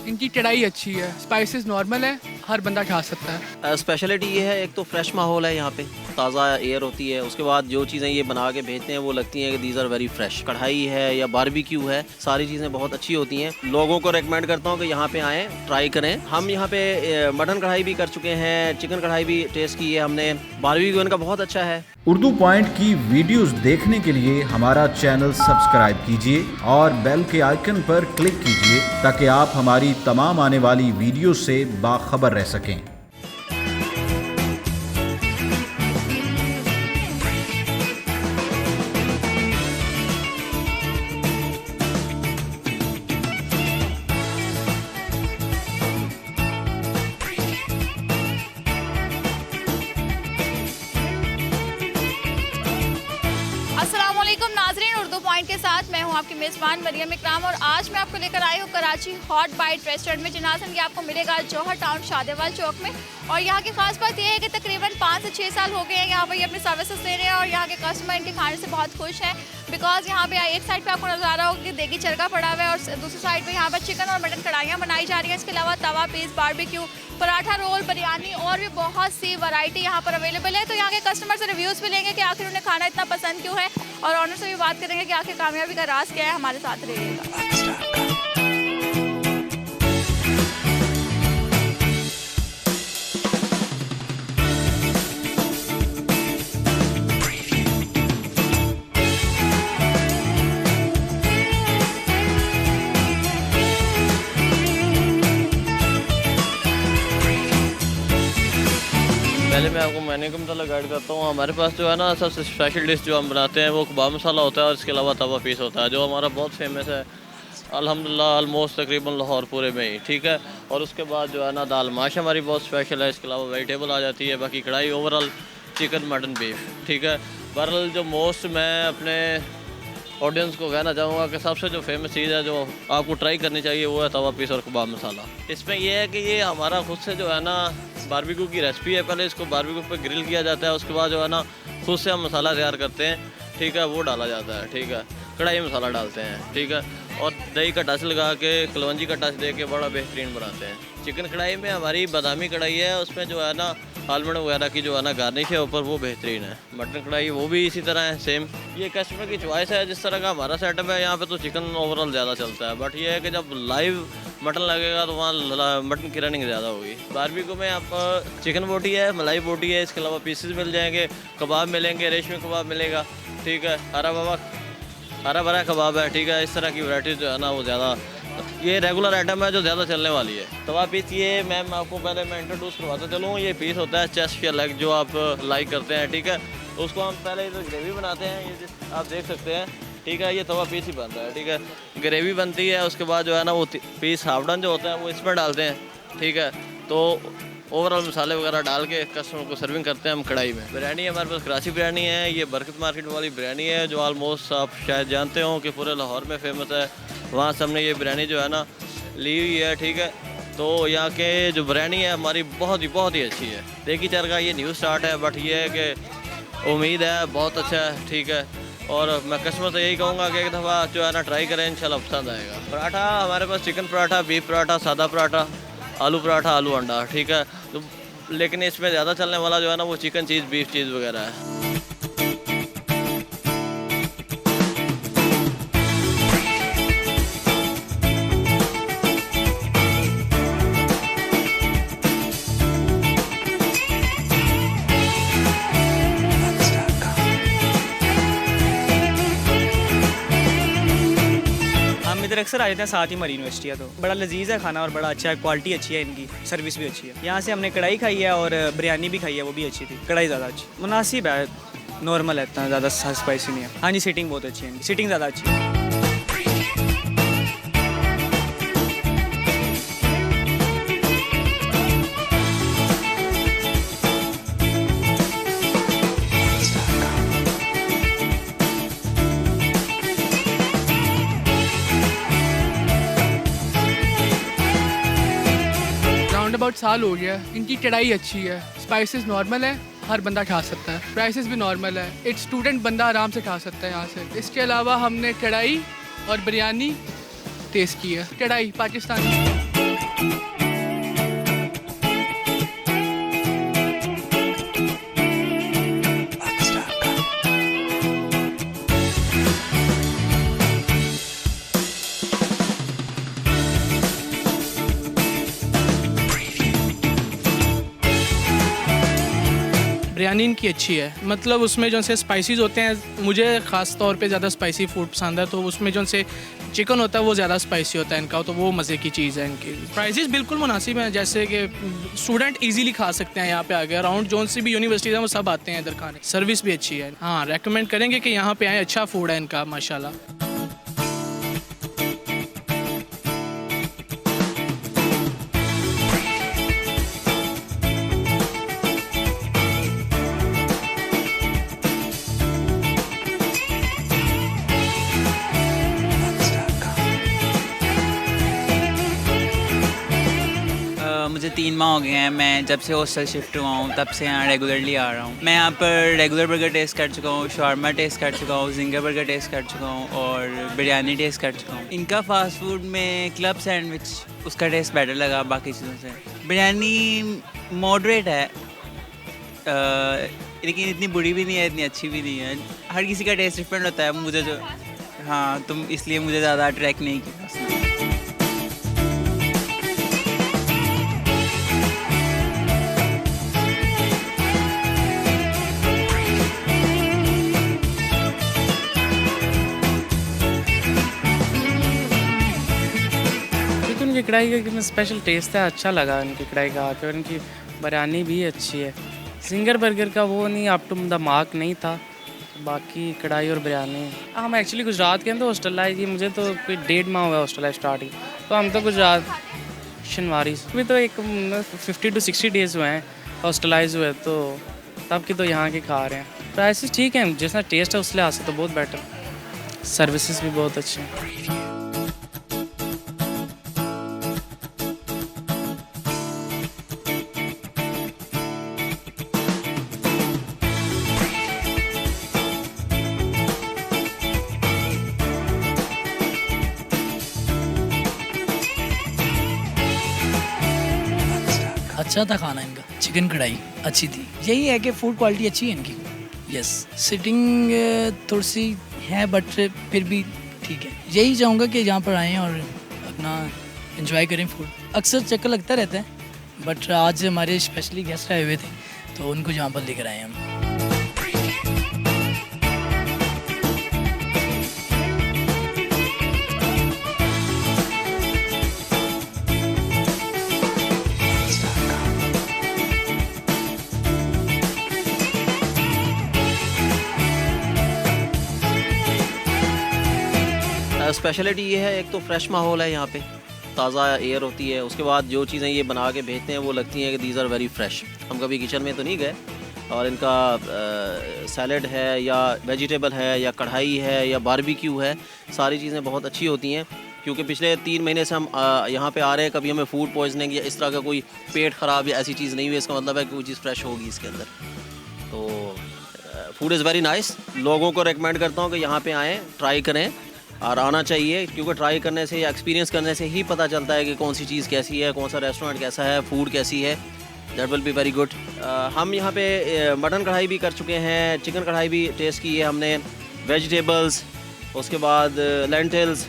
इनकी कढ़ाई अच्छी है, स्पाइसेस नॉर्मल है, हर बंदा खा सकता है। स्पेशलिटी ये है, एक तो फ्रेश माहौल है यहाँ पे, ताज़ा एयर होती है। उसके बाद जो चीज़ें ये बना के भेजते हैं वो लगती हैं कि दीज आर वेरी फ्रेश। कढ़ाई है या बारबेक्यू है, सारी चीज़ें बहुत अच्छी होती हैं। लोगों को रेकमेंड करता हूँ कि यहाँ पे आएँ, ट्राई करें। हम यहाँ पे मटन कढ़ाई भी कर चुके हैं, चिकन कढ़ाई भी टेस्ट की है हमने। बारबेक्यू इनका बहुत अच्छा है। उर्दू पॉइंट की वीडियोस देखने के लिए हमारा चैनल सब्सक्राइब कीजिए और बेल के आइकन पर क्लिक कीजिए ताकि आप हमारी तमाम आने वाली वीडियो से बाखबर रह सकें। अस्सलामुअलैकुम नाजरीन, उर्दू पॉइंट के साथ मैं हूं आपकी मेज़बान मरियम इकराम और आज मैं आपको लेकर आई हूं कराची हॉट बाइट रेस्टोरेंट में। जनाजन ये आपको मिलेगा जौहर टाउन शादेवाल चौक में। और यहाँ की खास बात यह है कि तकरीबन 5 से 6 साल हो गए हैं यहाँ पर ये अपनी सर्विसेज दे रहे हैं और यहाँ के कस्टमर इनके खाने से बहुत खुश हैं। बिकॉज यहाँ पे एक साइड पे आपको नजर आ रहा होगा कि देगी चरखा पड़ा हुआ है और दूसरी साइड पे यहाँ पर चिकन और मटन कढ़ाइयाँ बनाई जा रही हैं। इसके अलावा tawa piece, barbecue, paratha roll, biryani और भी बहुत सी वैरायटी यहाँ पर अवेलेबल है। तो यहाँ के कस्टमर से रिव्यूज़ भी लेंगे कि आखिर उन्हें खाना इतना पसंद क्यों है और ऑनर से भी बात करेंगे कि आखिर कामयाबी का राज क्या है। हमारे साथ रहिएगा। पहले मैं आपको मेन्यू का मतलब गाइड करता हूँ। हमारे पास जो है ना सबसे स्पेशल डिश जो हम बनाते हैं वो कबाब मसाला होता है और इसके अलावा तवा पीस होता है जो हमारा बहुत फेमस है अल्हम्दुलिल्लाह ऑलमोस्ट तकरीबन लाहौर पूरे में ही, ठीक है। और उसके बाद जो है ना दाल माश हमारी बहुत स्पेशल है। इसके अलावा वेजिटेबल आ जाती है, बाकी कढ़ाई, ओवरऑल चिकन मटन बीफ, ठीक है। बहरहाल जो मोस्ट मैं अपने ऑडियंस को कहना चाहूँगा कि सबसे जो फेमस चीज़ है जो आपको ट्राई करनी चाहिए वो है तवा पीस और कबाब मसाला। इसमें यह है कि ये हमारा खुद से जो है ना बारबेक्यू की रेसिपी है। पहले इसको बारबेक्यू पे ग्रिल किया जाता है, उसके बाद जो है ना खुद से हम मसाला तैयार करते हैं, ठीक है, वो डाला जाता है, ठीक है। कढ़ाई मसाला डालते हैं, ठीक है, और दही का टच लगा के कलवंजी का टच दे के बड़ा बेहतरीन बनाते हैं। चिकन कढ़ाई में हमारी बादामी कढ़ाई है, उसमें जो है ना आलमंड वगैरह की जो है ना गार्निश है ऊपर, वो बेहतरीन है। मटन कढ़ाई वो भी इसी तरह है सेम। ये कस्टमर की चॉइस है, जिस तरह का हमारा सेटअप है यहाँ पे तो चिकन ओवरऑल ज़्यादा चलता है, बट ये है कि जब लाइव मटन लगेगा तो वहाँ मटन की रनिंग ज़्यादा होगी। बारबेक्यू में आप चिकन बोटी है, मलाई बोटी है, इसके अलावा पीसेस मिल जाएंगे, कबाब मिलेंगे, रेशमी कबाब मिलेगा, ठीक है, हरा भरा कबाब है, ठीक है। इस तरह की वैरायटी जो है ना वो ज़्यादा ये रेगुलर आइटम है जो ज़्यादा चलने वाली है। तवा पीस ये मैम आपको पहले मैं इंट्रोड्यूस करवाता चलूँ। ये पीस होता है चेस्ट या लेग जो आप लाइक करते हैं, ठीक है। उसको हम पहले इधर ग्रेवी बनाते हैं, ये आप देख सकते हैं, ठीक है। ये तवा पीस ही बनता है, ठीक है। ग्रेवी बनती है, उसके बाद जो है ना वो पीस हाफ डन जो होता है वो इसमें डालते हैं, ठीक है। तो ओवरऑल मसाले वगैरह डाल के कस्टमर को सर्विंग करते हैं हम कढ़ाई में। बिरयानी हमारे पास कराची बिरयानी है, ये बरकत मार्केट वाली बिरयानी है जो ऑलमोस्ट आप शायद जानते हो कि पूरे लाहौर में फेमस है। वहाँ से हमने ये बिरयानी जो है ना ली हुई है, ठीक है। तो यहाँ के जो बिरयानी है हमारी बहुत ही अच्छी है। देखी चरखा ये न्यू स्टार्ट है, बट ये है कि उम्मीद है बहुत अच्छा है, ठीक है। और मैं कस्टमर से यही कहूँगा कि एक दफ़ा जो है ना ट्राई करें, इंशाल्लाह पसंद आएगा। पराठा हमारे पास चिकन पराठा, बीफ पराठा, सादा पराठा, आलू पराठा, आलू अंडा, ठीक है। तो लेकिन इसमें ज़्यादा चलने वाला जो है ना वो चिकन चीज़, बीफ चीज़ वगैरह है। हम इधर अक्सर आ जाते हैं, साथ ही मरी यूनिवर्सिटी है, तो बड़ा लजीज है खाना और बड़ा अच्छा है, क्वालिटी अच्छी है, इनकी सर्विस भी अच्छी है। यहाँ से हमने कढ़ाई खाई है और बिरयानी भी खाई है, वो भी अच्छी थी। कढ़ाई ज़्यादा अच्छी, मुनासिब है, नॉर्मल है, इतना ज़्यादा स्पाइसी नहीं है। हाँ जी, सीटिंग बहुत अच्छी है, सीटिंग ज़्यादा अच्छी है। अबाउट साल हो गया। इनकी कढ़ाई अच्छी है, स्पाइसेस नॉर्मल है, हर बंदा खा सकता है, प्राइसेस भी नॉर्मल है, एक स्टूडेंट बंदा आराम से खा सकता है यहाँ से। इसके अलावा हमने कढ़ाई और बिरयानी टेस्ट की है, कढ़ाई पाकिस्तानी। बिरयानी इनकी अच्छी है, मतलब उसमें जो से स्पाइसीज होते हैं, मुझे ख़ास तौर पे ज़्यादा स्पाइसी फूड पसंद है, तो उसमें जो से चिकन होता है वो ज़्यादा स्पाइसी होता है इनका, तो वो मज़े की चीज़ है इनकी। प्राइसेस बिल्कुल मुनासिब हैं, जैसे कि स्टूडेंट इजीली खा सकते हैं यहाँ पे आके, अराउंड जोन सी भी यूनिवर्सिटीज़ हैं वो सब आते हैं इधर खाने। सर्विस भी अच्छी है, हाँ रेकमेंड करेंगे कि यहाँ पे आए, अच्छा फूड है इनका माशाल्लाह। मुझे 3 माह हो गए हैं, मैं जब से हॉस्टल शिफ्ट हुआ हूँ तब से यहाँ रेगुलरली आ रहा हूँ। मैं यहाँ पर रेगुलर बर्गर टेस्ट कर चुका हूँ, शावरमा टेस्ट कर चुका हूँ, जिंगर बर्गर टेस्ट कर चुका हूँ और बिरयानी टेस्ट कर चुका हूँ। इनका फास्ट फूड में क्लब सैंडविच, उसका टेस्ट बेटर लगा बाकी चीज़ों से। बिरयानी मॉडरेट है, लेकिन इतनी बुरी भी नहीं है, इतनी अच्छी भी नहीं है। हर किसी का टेस्ट डिफरेंट होता है, मुझे जो हाँ तुम इसलिए मुझे ज़्यादा अट्रैक्ट नहीं किया। उनकी कढ़ाई का कितना स्पेशल टेस्ट है, अच्छा लगा उनकी कढ़ाई का आके, और उनकी बिरयानी भी अच्छी है। सिंगर बर्गर का वो नहीं अप टू द मार्क नहीं था, बाकी कढ़ाई और बिरयानी। हम एक्चुअली गुजरात के हैं, तो हॉस्टलाइज ही मुझे तो कोई 1.5 माह हुआ हॉस्टलाइज स्टार्ट ही, तो हम तो गुजरात शनवारी में तो एक 50 to 60 डेज़ हुए हैं हॉस्टलाइज हुए, तो तब की तो यहाँ के खा रहे हैं। प्राइसेस ठीक हैं, जितना टेस्ट है उस लिहाज से तो बहुत बेटर, सर्विसेज भी बहुत अच्छी हैं। अच्छा था खाना इनका, चिकन कढ़ाई अच्छी थी। यही है कि फूड क्वालिटी अच्छी है इनकी। यस, सिटिंग थोड़ी सी है बट फिर भी ठीक है। यही चाहूँगा कि यहाँ पर आएँ और अपना एंजॉय करें फूड। अक्सर चक्कर लगता रहता है, बट आज हमारे स्पेशली गेस्ट आए हुए थे, तो उनको यहाँ पर लेकर आए हम। स्पेशलिटी ये है, एक तो फ्रेश माहौल है यहाँ पे, ताज़ा एयर होती है। उसके बाद जो चीज़ें ये बना के भेजते हैं वो लगती हैं कि दीज आर वेरी फ्रेश। हम कभी किचन में तो नहीं गए, और इनका सैलड है या वेजिटेबल है या कढ़ाई है या बारबेक्यू है, सारी चीज़ें बहुत अच्छी होती हैं। क्योंकि पिछले 3 महीने से हम यहाँ पे आ रहे हैं, कभी हमें फूड पॉइजनिंग या इस तरह का कोई पेट ख़राब या ऐसी चीज़ नहीं हुई। इसका मतलब है कि कोई चीज़ फ्रेश होगी इसके अंदर। तो फूड इज़ वेरी नाइस। लोगों को रिकमेंड करता हूँ कि यहाँ पे आएँ, ट्राई करें और आना चाहिए, क्योंकि ट्राई करने से या एक्सपीरियंस करने से ही पता चलता है कि कौन सी चीज़ कैसी है, कौन सा रेस्टोरेंट कैसा है, फूड कैसी है। That will be very good. हम यहाँ पे मटन कढ़ाई भी कर चुके हैं, चिकन कढ़ाई भी टेस्ट की है हमने, वेजिटेबल्स, उसके बाद लेंटिल्स,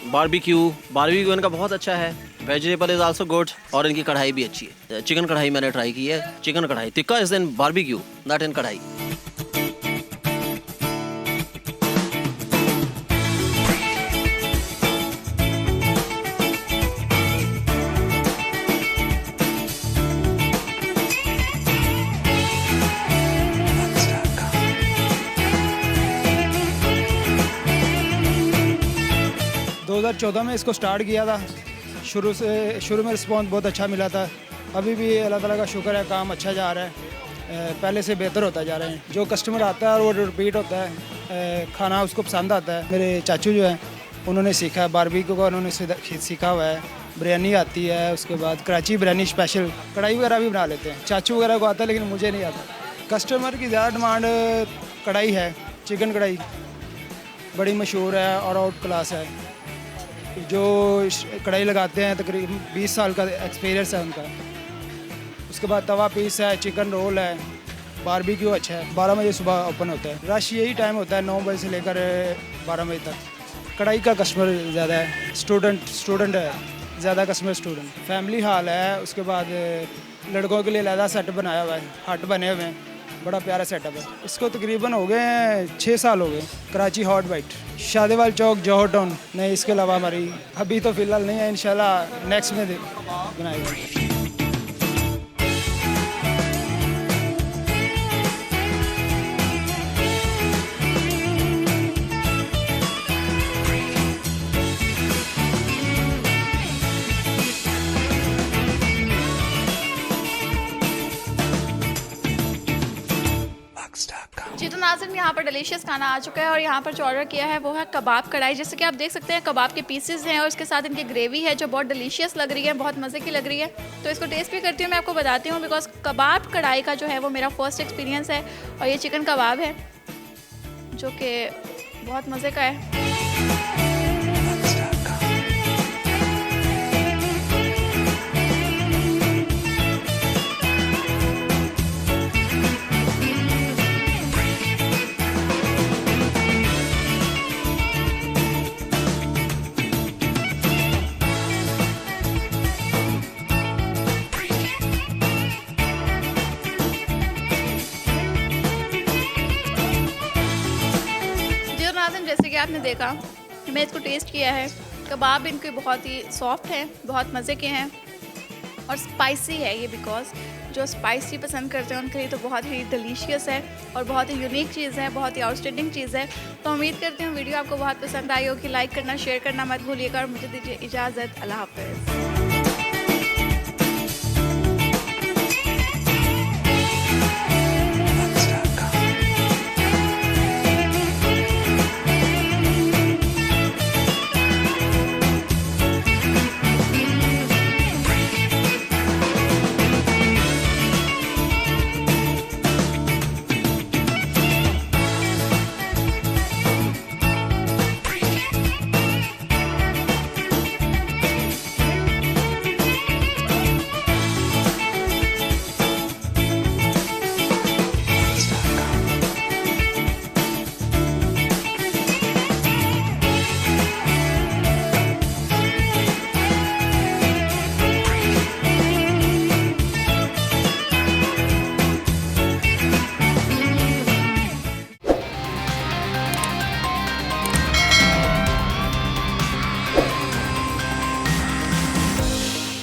बारबेक्यू इनका बहुत अच्छा है, वेजिटेबल इज़ आल्सो गुड, और इनकी कढ़ाई भी अच्छी है। चिकन कढ़ाई मैंने ट्राई की है, चिकन कढ़ाई tikka is in barbecue, not in कढ़ाई। में इसको स्टार्ट किया था। शुरू में रिस्पॉन्स बहुत अच्छा मिला था। अभी भी अल्लाह ताला का शुक्र है, काम अच्छा जा रहा है, पहले से बेहतर होता जा रहा है। जो कस्टमर आता है और वो रिपीट होता है, खाना उसको पसंद आता है। मेरे चाचू जो हैं उन्होंने सीखा है बारबेक्यू का, उन्होंने सीखा हुआ है। बिरयानी आती है, उसके बाद कराची बिरयानी स्पेशल, कढ़ाई वगैरह भी बना लेते हैं। चाचू वगैरह को आता है, लेकिन मुझे नहीं आता। कस्टमर की ज़्यादा डिमांड कढ़ाई है, चिकन कढ़ाई। बड़ी मशहूर है और आउट क्लास है। जो कढ़ाई लगाते हैं तकरीबन 20 साल का एक्सपीरियंस है उनका। उसके बाद तवा पीस है, चिकन रोल है, बारबेक्यू अच्छा है। 12 बजे सुबह ओपन होता है। रश यही टाइम होता है 9 बजे से लेकर 12 बजे तक। कढ़ाई का कस्टमर ज़्यादा है, स्टूडेंट है ज़्यादा कस्टमर स्टूडेंट। फैमिली हॉल है, उसके बाद लड़कों के लिए अलहदा सेट बनाया हुआ है, हट बने हुए हैं, बड़ा प्यारा सेटअप है। इसको तकरीबन हो गए 6 साल हो गए। कराची हॉट बाइट, शादेवाल चौक, जौहर टाउन। नहीं, इसके अलावा हमारी अभी तो फ़िलहाल नहीं है, इंशाल्लाह नेक्स्ट में बनाएंगे। जी तो नाज़रीन, यहाँ पर डिलीशियस खाना आ चुका है और यहाँ पर जो ऑर्डर किया है वो है कबाब कढ़ाई। जैसे कि आप देख सकते हैं कबाब के पीसेस हैं और उसके साथ इनकी ग्रेवी है जो बहुत डिलीशियस लग रही है, बहुत मज़े की लग रही है। तो इसको टेस्ट भी करती हूँ, मैं आपको बताती हूँ, बिकॉज कबाब कढ़ाई का जो है वो मेरा फर्स्ट एक्सपीरियंस है। और ये चिकन कबाब है जो कि बहुत मज़े का है। जैसे कि आपने देखा, मैं इसको टेस्ट किया है, कबाब इनके बहुत ही सॉफ्ट हैं, बहुत मज़े के हैं और स्पाइसी है ये, बिकॉज जो स्पाइसी पसंद करते हैं उनके लिए तो बहुत ही डिलीशियस है और बहुत ही यूनिक चीज़ है, बहुत ही आउटस्टैंडिंग चीज़ है। तो उम्मीद करती हूँ वीडियो आपको बहुत पसंद आई होगी। लाइक करना, शेयर करना मत भूलिएगा और मुझे दीजिए इजाज़त। अल्लाह हाफ़िज़।